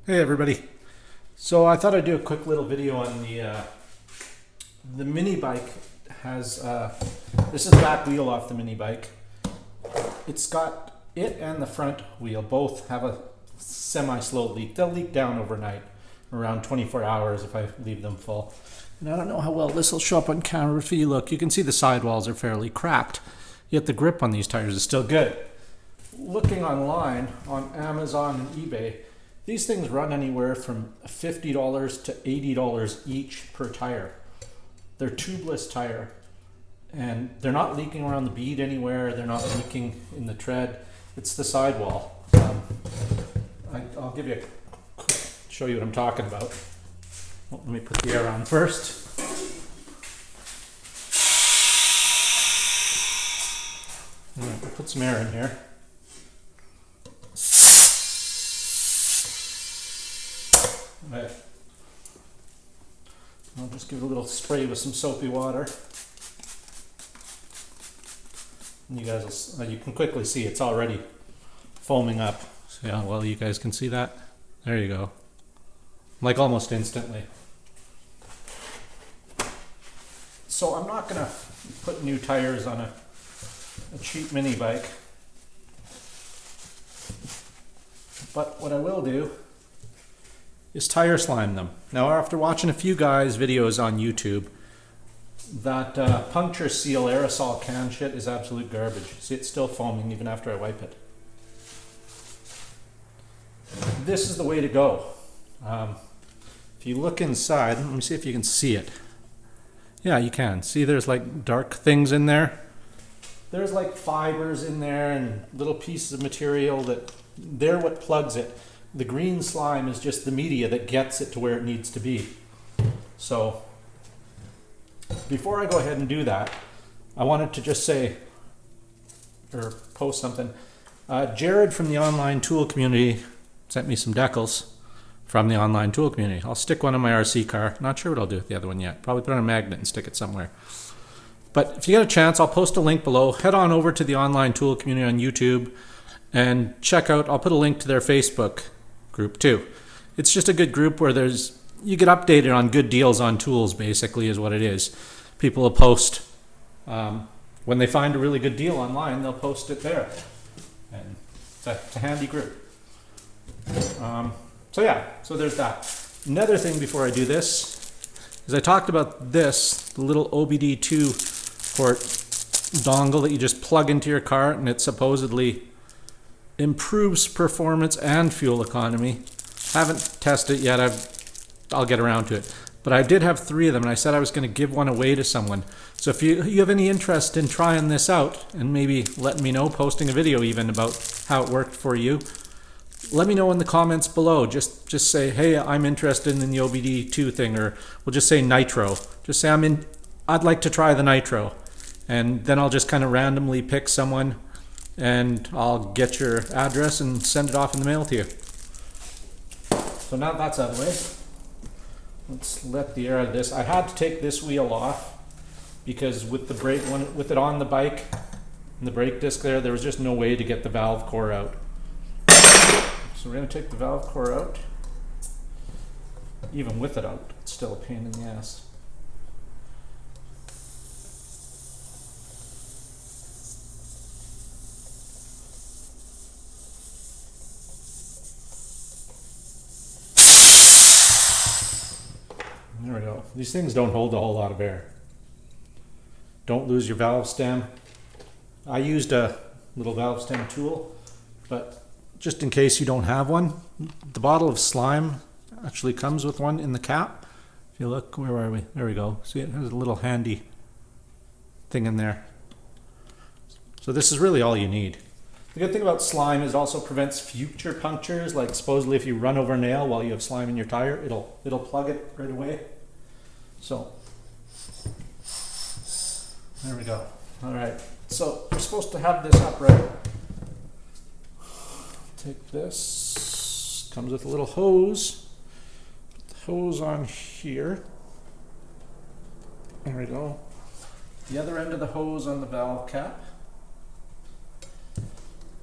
Hey everybody. So I thought I'd do a quick little video on the mini bike. Has this is the back wheel off the mini bike. It's got it and the front wheel both have a semi-slow leak. They'll leak down overnight, around 24 hours if I leave them full. And I don't know how well this will show up on camera. If you look, you can see the sidewalls are fairly cracked, yet the grip on these tires is still good. Looking online on Amazon and eBay, these things run anywhere from $50 to $80 each per tire. They're tubeless tire, and they're not leaking around the bead anywhere. They're not leaking in the tread. It's the sidewall. I'll give you show you what I'm talking about. Well, let me put the air on first. All right, we'll put some air in here. Right. I'll just give it a little spray with some soapy water. And you guys will, you can quickly see it's already foaming up. So yeah, well, you guys can see that. There you go. Like almost instantly. So I'm not gonna put new tires on a cheap mini bike. But what I will do is tire slime them. Now, after watching a few guys' videos on YouTube, that puncture seal aerosol can shit is absolute garbage. See, it's still foaming even after I wipe it. This is the way to go. If you look inside, let me see if you can see it. Yeah, you can. See there's like dark things in there? There's like fibers in there and little pieces of material that they're what plugs it. The green slime is just the media that gets it to where it needs to be. So before I go ahead and do that, I wanted to just say, or post something. Jared from the online tool community sent me some decals from the online tool community. I'll stick one on my RC car. Not sure what I'll do with the other one yet. Probably put on a magnet and stick it somewhere. But if you get a chance, I'll post a link below. Head on over to the online tool community on YouTube and check out, I'll put a link to their Facebook group too. It's just a good group where you get updated on good deals on tools, basically is what it is. People will post, when they find a really good deal online, they'll post it there. And it's a handy group. So yeah, so there's that. Another thing before I do this is I talked about this, the little OBD2 port dongle that you just plug into your car, and it supposedly improves performance and fuel economy. Haven't tested it yet. I'll get around to it. But I did have 3 of them, and I said I was going to give one away to someone. So if you have any interest in trying this out, and maybe letting me know, posting a video even about how it worked for you, let me know in the comments below. Just say, hey, I'm interested in the OBD2 thing, or we'll just say Nitro. Just say I'd like to try the Nitro. And then I'll just kind of randomly pick someone, and I'll get your address and send it off in the mail to you. So now that's out of the way. Let's let the air out of this. I had to take this wheel off because with the brake, with it on the bike and the brake disc there was just no way to get the valve core out. So we're going to take the valve core out. Even with it out, it's still a pain in the ass. There we go. These things don't hold a whole lot of air. Don't lose your valve stem. I used a little valve stem tool, but just in case you don't have one, the bottle of slime actually comes with one in the cap. If you look, where are we? There we go. See, it has a little handy thing in there. So this is really all you need. The good thing about slime is it also prevents future punctures. Like supposedly if you run over a nail while you have slime in your tire, it'll plug it right away. So there we go. All right. So we're supposed to have this upright. Take this. Comes with a little hose. Put the hose on here. There we go. The other end of the hose on the valve cap.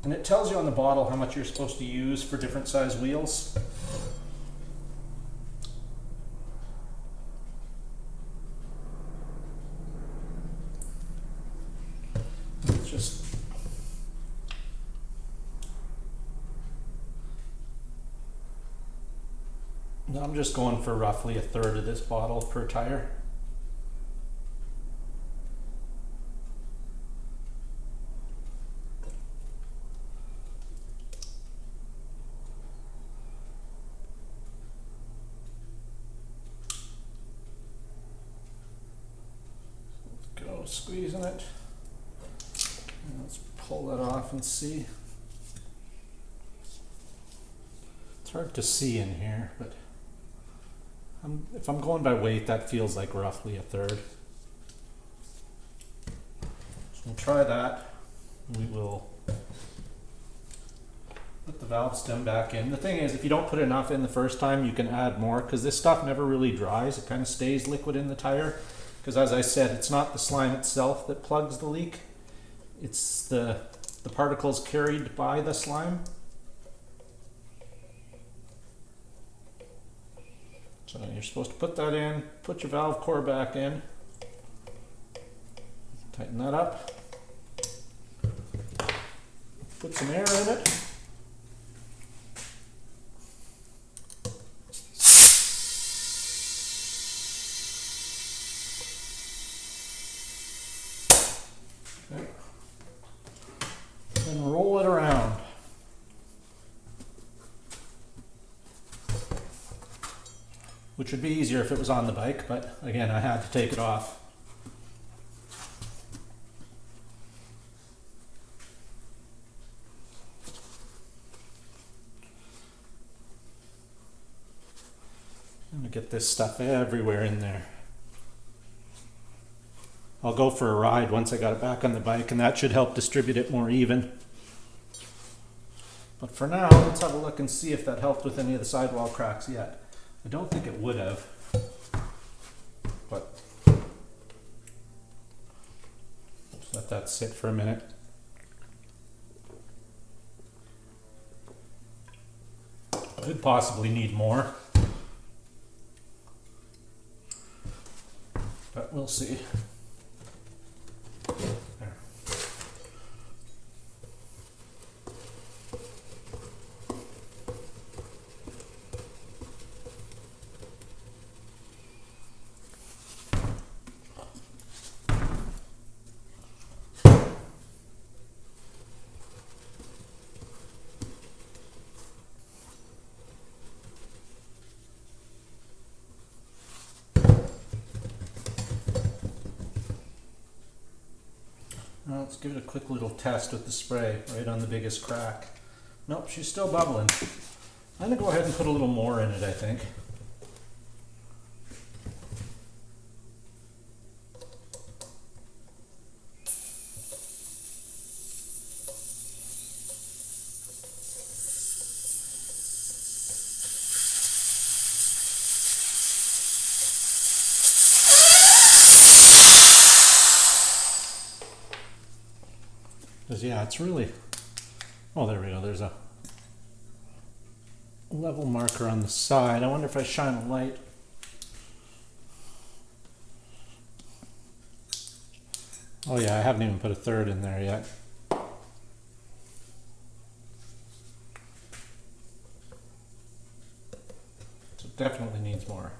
And it tells you on the bottle how much you're supposed to use for different size wheels. just I'm just going for roughly 1/3 of this bottle per tire. Go squeezing it. And let's pull that off and see. It's hard to see in here, but if I'm going by weight, that feels like roughly 1/3. So we'll try that. We will put the valve stem back in. The thing is, if you don't put enough in the first time, you can add more, because this stuff never really dries. It kind of stays liquid in the tire. Because as I said, it's not the slime itself that plugs the leak. It's the particles carried by the slime. So you're supposed to put that in, put your valve core back in, tighten that up, put some air in it. Okay. Then roll it around. Which would be easier if it was on the bike, but again, I had to take it off. I'm gonna get this stuff everywhere in there. I'll go for a ride once I got it back on the bike, and that should help distribute it more even. But for now, let's have a look and see if that helped with any of the sidewall cracks yet. I don't think it would have, but just let that sit for a minute. Could possibly need more, but we'll see. There. Now let's give it a quick little test with the spray right on the biggest crack. Nope, she's still bubbling. I'm gonna go ahead and put a little more in it, I think. Yeah, it's really, oh, there we go. There's a level marker on the side. I wonder if I shine a light. Oh yeah, I haven't even put 1/3 in there yet. So it definitely needs more.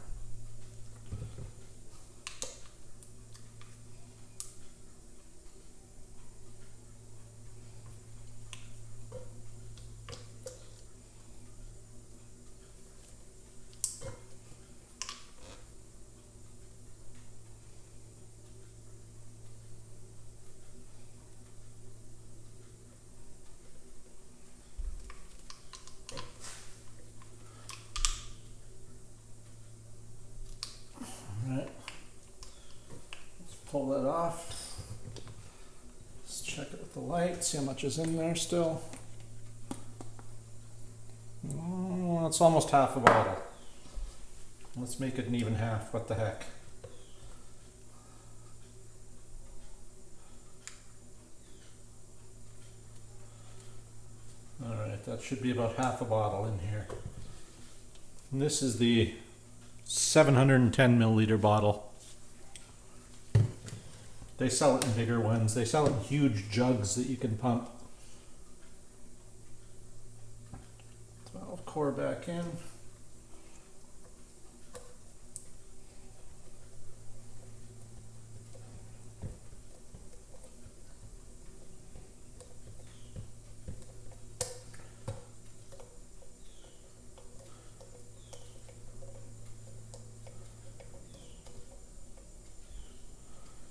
Pull that off. Let's check it with the light, see how much is in there still. Oh, it's almost half a bottle. Let's make it an even half, what the heck. Alright, that should be about half a bottle in here. And this is the 710 milliliter bottle. They sell it in bigger ones. They sell it in huge jugs that you can pump. Valve core back in.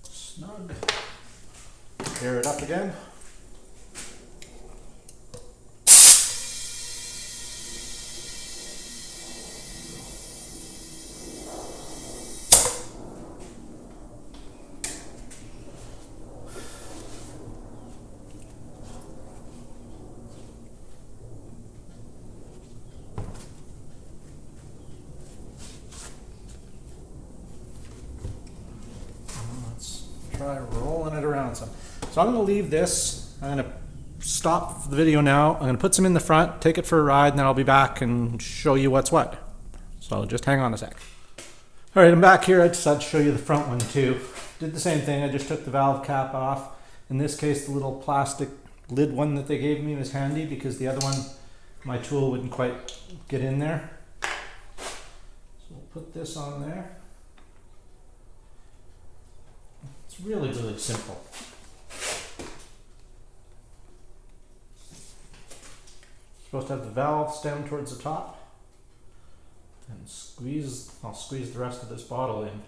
Snug. Air it up again. Try rolling it around some. So I'm going to leave this. I'm going to stop the video now. I'm going to put some in the front, take it for a ride, and then I'll be back and show you what's what. So just hang on a sec. All right, I'm back here. I decided to show you the front one too. Did the same thing. I just took the valve cap off. In this case, the little plastic lid one that they gave me was handy because the other one, my tool wouldn't quite get in there. So we'll put this on there. It's really, really simple. Supposed to have the valve stem towards the top and squeeze. I'll squeeze the rest of this bottle in.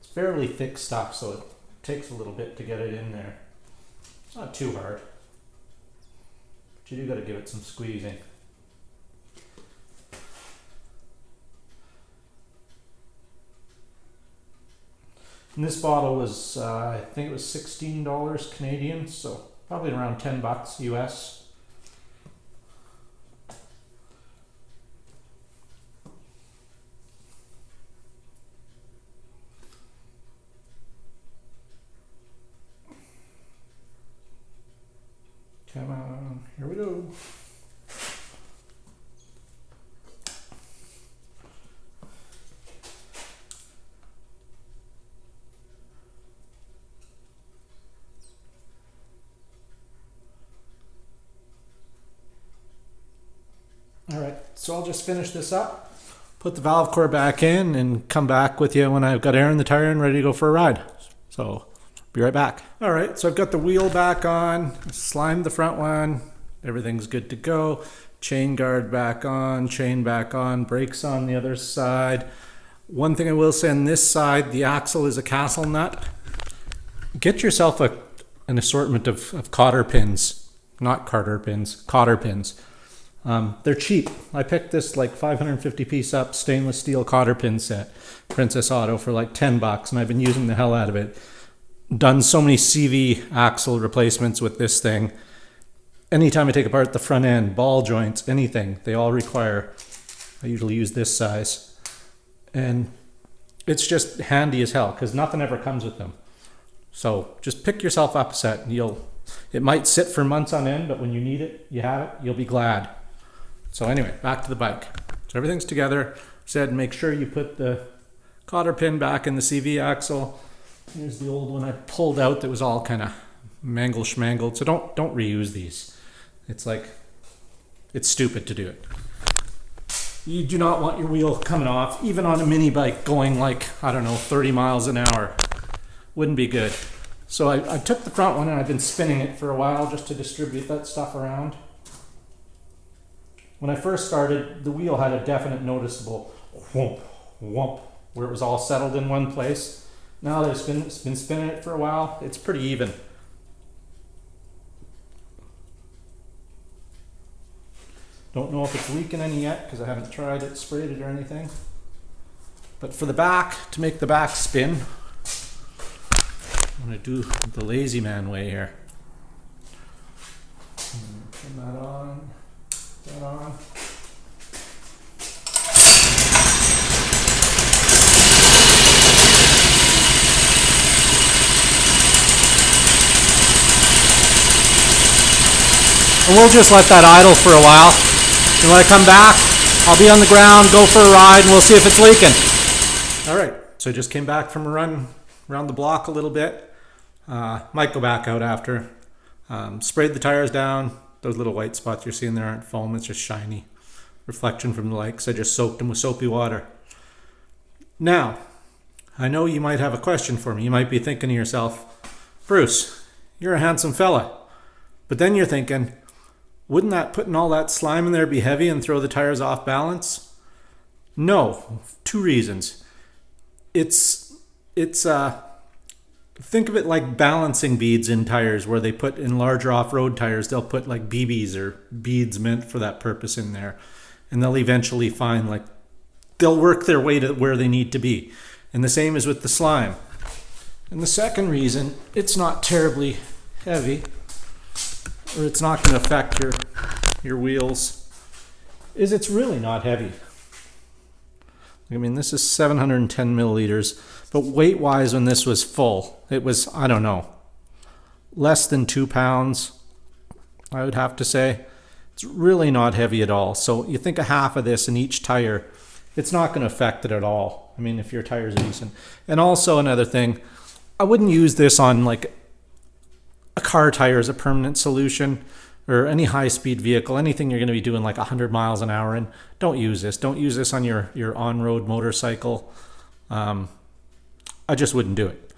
It's fairly thick stuff, so it takes a little bit to get it in there. It's not too hard, but you do got to give it some squeezing. And this bottle was, I think it was $16 Canadian, so probably around 10 bucks US. Come on, here we go. All right, so I'll just finish this up, put the valve core back in, and come back with you when I've got air in the tire and ready to go for a ride. So, be right back. All right, so I've got the wheel back on, slimed the front one, everything's good to go. Chain guard back on, chain back on, brakes on the other side. One thing I will say on this side, the axle is a castle nut. Get yourself an assortment of cotter pins, not Carter pins, cotter pins. They're cheap. I picked this like 550 piece up stainless steel cotter pin set, Princess Auto, for like 10 bucks, and I've been using the hell out of it. Done so many CV axle replacements with this thing. Anytime I take apart the front end, ball joints, anything, they all require, I usually use this size. And it's just handy as hell because nothing ever comes with them. So just pick yourself up a set and it might sit for months on end, but when you need it, you have it, you'll be glad. So anyway, back to the bike. So everything's together. Said make sure you put the cotter pin back in the CV axle. Here's the old one I pulled out that was all kind of mangled. So don't reuse these. It's like, it's stupid to do it. You do not want your wheel coming off, even on a mini bike going like, I don't know, 30 miles an hour. Wouldn't be good. So I took the front one and I've been spinning it for a while just to distribute that stuff around. When I first started, the wheel had a definite noticeable whoomp, whoomp, where it was all settled in one place. Now that it's been spinning it for a while, it's pretty even. Don't know if it's leaking any yet because I haven't tried it, sprayed it or anything. But for the back, to make the back spin, I'm going to do the lazy man way here. Turn that on. That on. And we'll just let that idle for a while. And when I come back, I'll be on the ground, go for a ride, and we'll see if it's leaking. All right, so I just came back from a run around the block a little bit. Might go back out after. Sprayed the tires down. Those little white spots you're seeing there aren't foam, it's just shiny reflection from the light, because I just soaked them with soapy water. Now, I know you might have a question for me. You might be thinking to yourself, Bruce, you're a handsome fella. But then you're thinking, wouldn't that putting all that slime in there be heavy and throw the tires off balance? No, 2 reasons. Think of it like balancing beads in tires, where they put in larger off-road tires, they'll put like BBs or beads meant for that purpose in there. And they'll eventually find, like, they'll work their way to where they need to be. And the same is with the slime. And the second reason it's not terribly heavy, or it's not going to affect your wheels, is it's really not heavy. I mean, this is 710 milliliters, but weight-wise, when this was full, it was, I don't know, less than 2 pounds, I would have to say. It's really not heavy at all. So you think a half of this in each tire, it's not going to affect it at all. I mean, if your tires are decent. And also another thing, I wouldn't use this on like a car tire as a permanent solution, or any high-speed vehicle, anything you're going to be doing like 100 miles an hour in. Don't use this. Don't use this on your on-road motorcycle. I just wouldn't do it.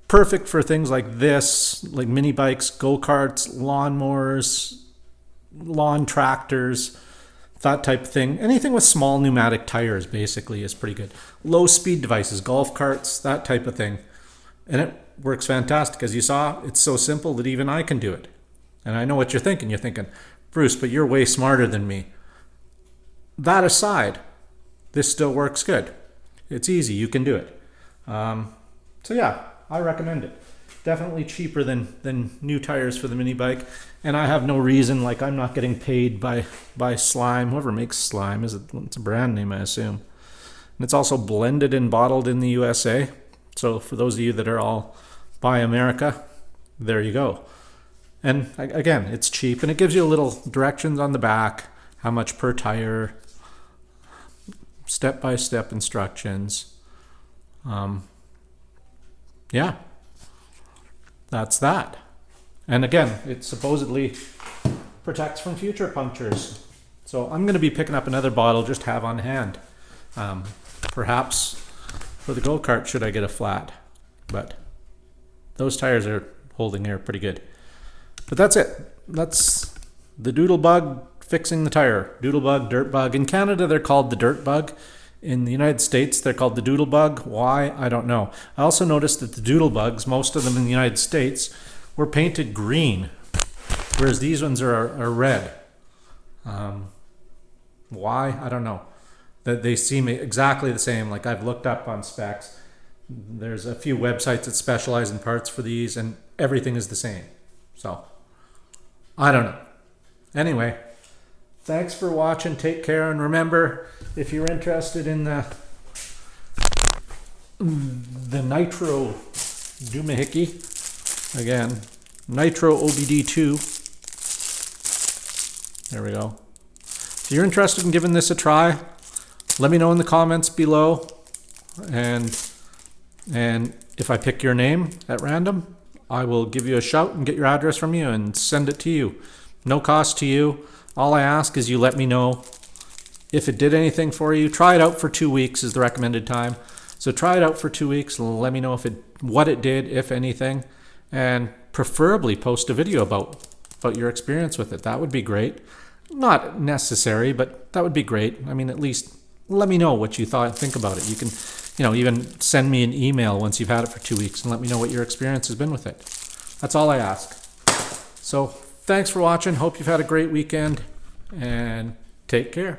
Perfect for things like this, like mini bikes, go-karts, lawnmowers, lawn tractors, that type of thing. Anything with small pneumatic tires basically is pretty good. Low-speed devices, golf carts, that type of thing. And it works fantastic. As you saw, it's so simple that even I can do it. And I know what you're thinking. You're thinking, Bruce, but you're way smarter than me. That aside, this still works good. It's easy. You can do it. So yeah, I recommend it. Definitely cheaper than new tires for the mini bike. And I have no reason, like, I'm not getting paid by Slime. Whoever makes Slime, it's a brand name, I assume. And it's also blended and bottled in the USA. So for those of you that are all Buy America, there you go. And again, it's cheap, and it gives you a little directions on the back, how much per tire, step-by-step instructions. Yeah, that's that. And again, it supposedly protects from future punctures. So I'm going to be picking up another bottle just to have on hand. Perhaps for the go-kart, should I get a flat. But those tires are holding air pretty good. But that's it. That's the Doodlebug fixing the tire. Doodlebug, Dirtbug. In Canada, they're called the Dirtbug. In the United States, they're called the Doodlebug. Why? I don't know. I also noticed that the Doodlebugs, most of them in the United States, were painted green, whereas these ones are red. Why? I don't know. That they seem exactly the same. Like, I've looked up on specs. There's a few websites that specialize in parts for these, and everything is the same. So, I don't know. Anyway, thanks for watching. Take care, and remember, if you're interested in the Nitro doohickey, again, Nitro OBD2. There we go. If you're interested in giving this a try, let me know in the comments below, and if I pick your name at random, I will give you a shout and get your address from you and send it to you. No cost to you. All I ask is you let me know if it did anything for you. Try it out for 2 weeks is the recommended time. So try it out for 2 weeks and let me know what it did, if anything, and preferably post a video about your experience with it. That would be great. Not necessary, but that would be great. I mean, at least let me know what you think about it. You can, even send me an email once you've had it for 2 weeks and let me know what your experience has been with it. That's all I ask. So thanks for watching. Hope you've had a great weekend, and take care.